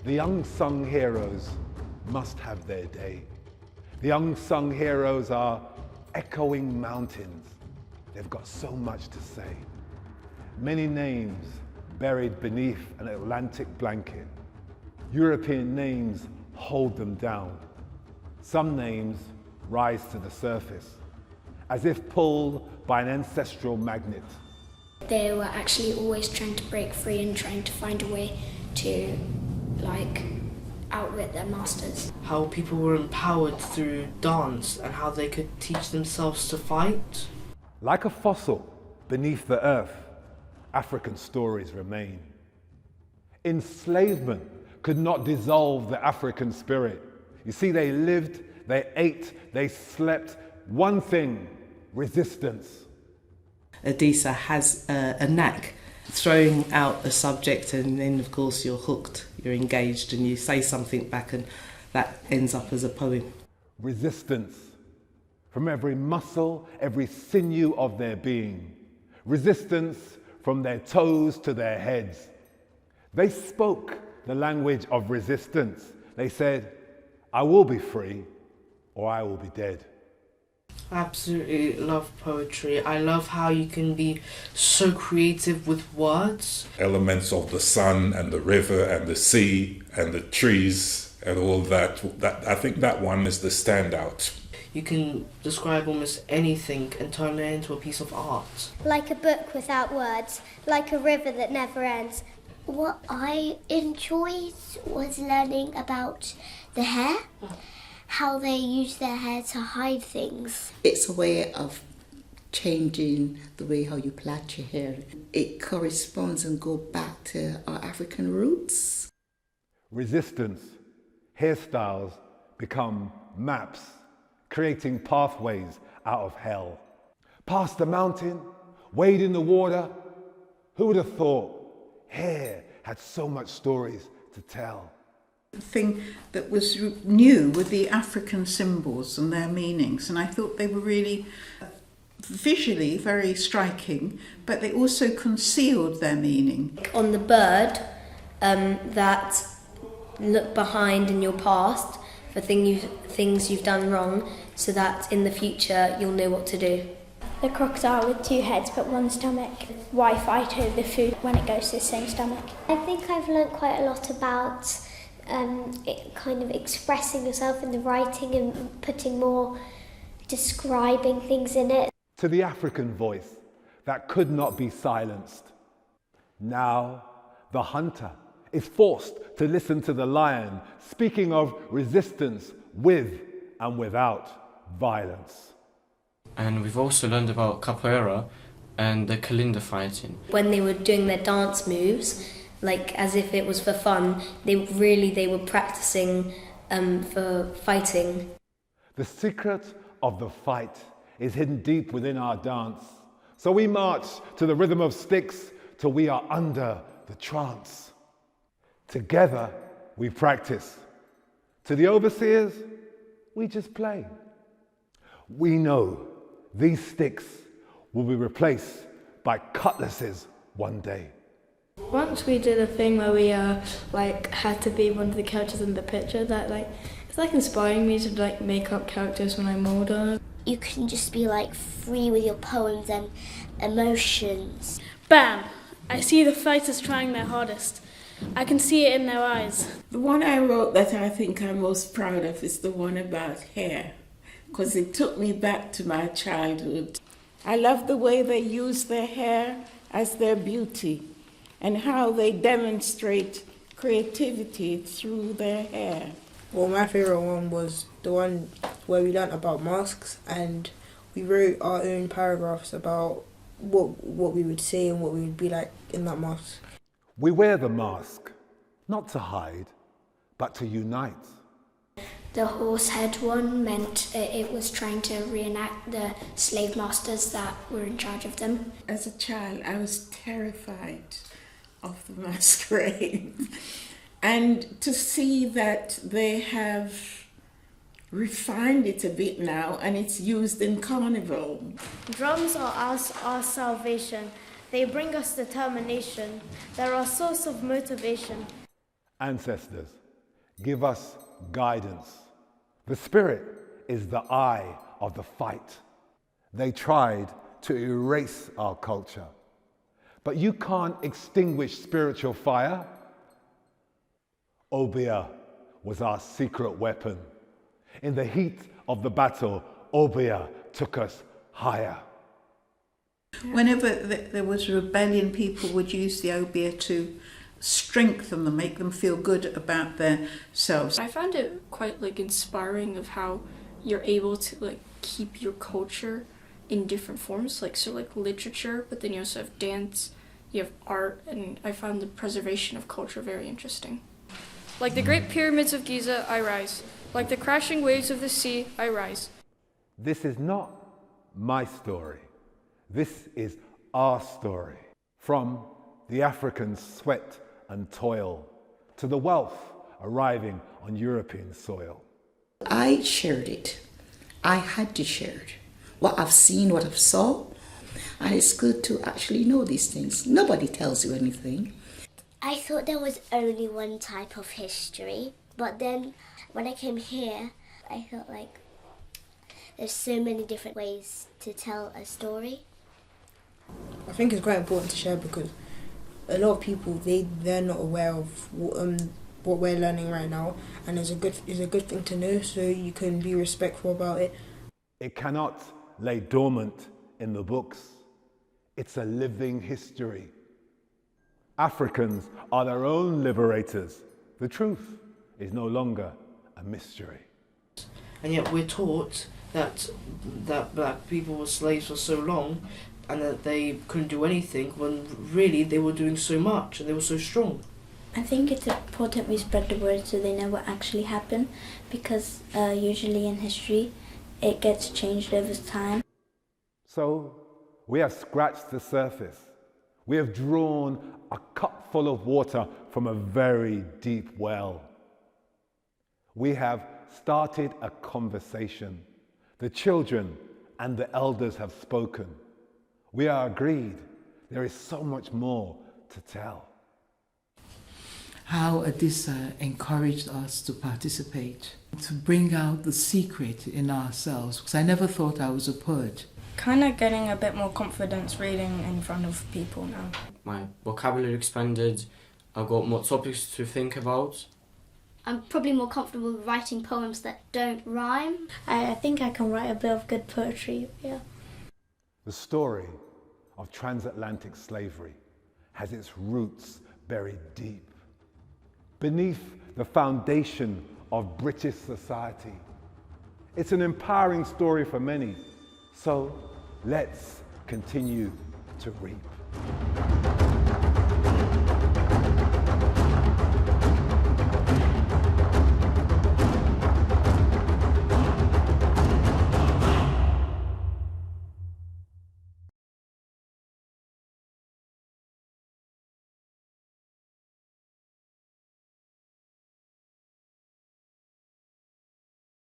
The unsung heroes must have their day. The unsung heroes are echoing mountains. They've got so much to say. Many names buried beneath an Atlantic blanket. European names hold them down. Some names rise to the surface, as if pulled by an ancestral magnet. They were actually always trying to break free and trying to find a way to, outwit their masters. How people were empowered through dance and how they could teach themselves to fight. Like a fossil beneath the earth, African stories remain. Enslavement could not dissolve the African spirit. You see, they lived, they ate, they slept. One thing, resistance. Adisa has a knack throwing out a subject, and then of course you're hooked, you're engaged, and you say something back, and that ends up as a poem. Resistance from every muscle, every sinew of their being. Resistance from their toes to their heads. They spoke the language of resistance. They said, I will be free or I will be dead. I absolutely love poetry. I love how you can be so creative with words. Elements of the sun and the river and the sea and the trees and all that. I think that one is the standout. You can describe almost anything and turn it into a piece of art. Like a book without words, like a river that never ends. What I enjoyed was learning about the hair, how they use their hair to hide things. It's a way of changing the way how you plait your hair. It corresponds and go back to our African roots. Resistance, hairstyles become maps, creating pathways out of hell. Past the mountain, wade in the water. Who would have thought hair had so much stories to tell? The thing that was new were the African symbols and their meanings, and I thought they were really visually very striking, but they also concealed their meaning. On the bird, that look behind in your past for things you've done wrong, so that in the future you'll know what to do. The crocodile with two heads but one stomach. Why fight over the food when it goes to the same stomach? I think I've learnt quite a lot about it kind of expressing yourself in the writing and putting more describing things in it. To the African voice that could not be silenced. Now the hunter is forced to listen to the lion speaking of resistance with and without violence. And we've also learned about capoeira and the kalinda fighting. When they were doing their dance moves, as if it was for fun, they were practicing for fighting. The secret of the fight is hidden deep within our dance. So we march to the rhythm of sticks till we are under the trance. Together we practice. To the overseers, we just play. We know these sticks will be replaced by cutlasses one day. Once we did a thing where we had to be one of the characters in the picture that it's inspiring me to make up characters when I'm older. You can just be free with your poems and emotions. Bam! I see the fighters trying their hardest. I can see it in their eyes. The one I wrote that I think I'm most proud of is the one about hair, because it took me back to my childhood. I love the way they use their hair as their beauty and how they demonstrate creativity through their hair. Well, my favourite one was the one where we learnt about masks and we wrote our own paragraphs about what we would say and what we would be like in that mask. We wear the mask, not to hide, but to unite. The horse head one meant it was trying to reenact the slave masters that were in charge of them. As a child, I was terrified of the masquerade. And to see that they have refined it a bit now and it's used in carnival. Drums are our salvation. They bring us determination. They're our source of motivation. Ancestors, give us guidance. The spirit is the eye of the fight. They tried to erase our culture, but you can't extinguish spiritual fire. Obeah was our secret weapon. In the heat of the battle, Obeah took us higher. Whenever there was rebellion, people would use the obeah to strengthen them, make them feel good about themselves. I found it quite inspiring of how you're able to keep your culture in different forms, literature, but then you also have dance, you have art, and I found the preservation of culture very interesting. Like the Great Pyramids of Giza, I rise. Like the crashing waves of the sea, I rise. This is not my story. This is our story. From the African sweat and toil to the wealth arriving on European soil. I shared it. I had to share it. What I've seen, what I've saw, and it's good to actually know these things. Nobody tells you anything. I thought there was only one type of history, but then when I came here, I felt like there's so many different ways to tell a story. I think it's quite important to share because a lot of people they're not aware of what we're learning right now, and it's a good thing to know so you can be respectful about it. It cannot lay dormant in the books. It's a living history. Africans are their own liberators. The truth is no longer a mystery. And yet we're taught that black people were slaves for so long and that they couldn't do anything when really they were doing so much and they were so strong. I think it's important we spread the word so they know what actually happened, because usually in history it gets changed over time. So we have scratched the surface. We have drawn a cup full of water from a very deep well. We have started a conversation. The children and the elders have spoken. We are agreed. There is so much more to tell. How Adisa encouraged us to participate, to bring out the secret in ourselves, because I never thought I was a poet. Kind of getting a bit more confidence reading in front of people now. My vocabulary expanded, I've got more topics to think about. I'm probably more comfortable writing poems that don't rhyme. I think I can write a bit of good poetry, yeah. The story of transatlantic slavery has its roots buried deep beneath the foundation of British society. It's an empowering story for many, so let's continue to reap.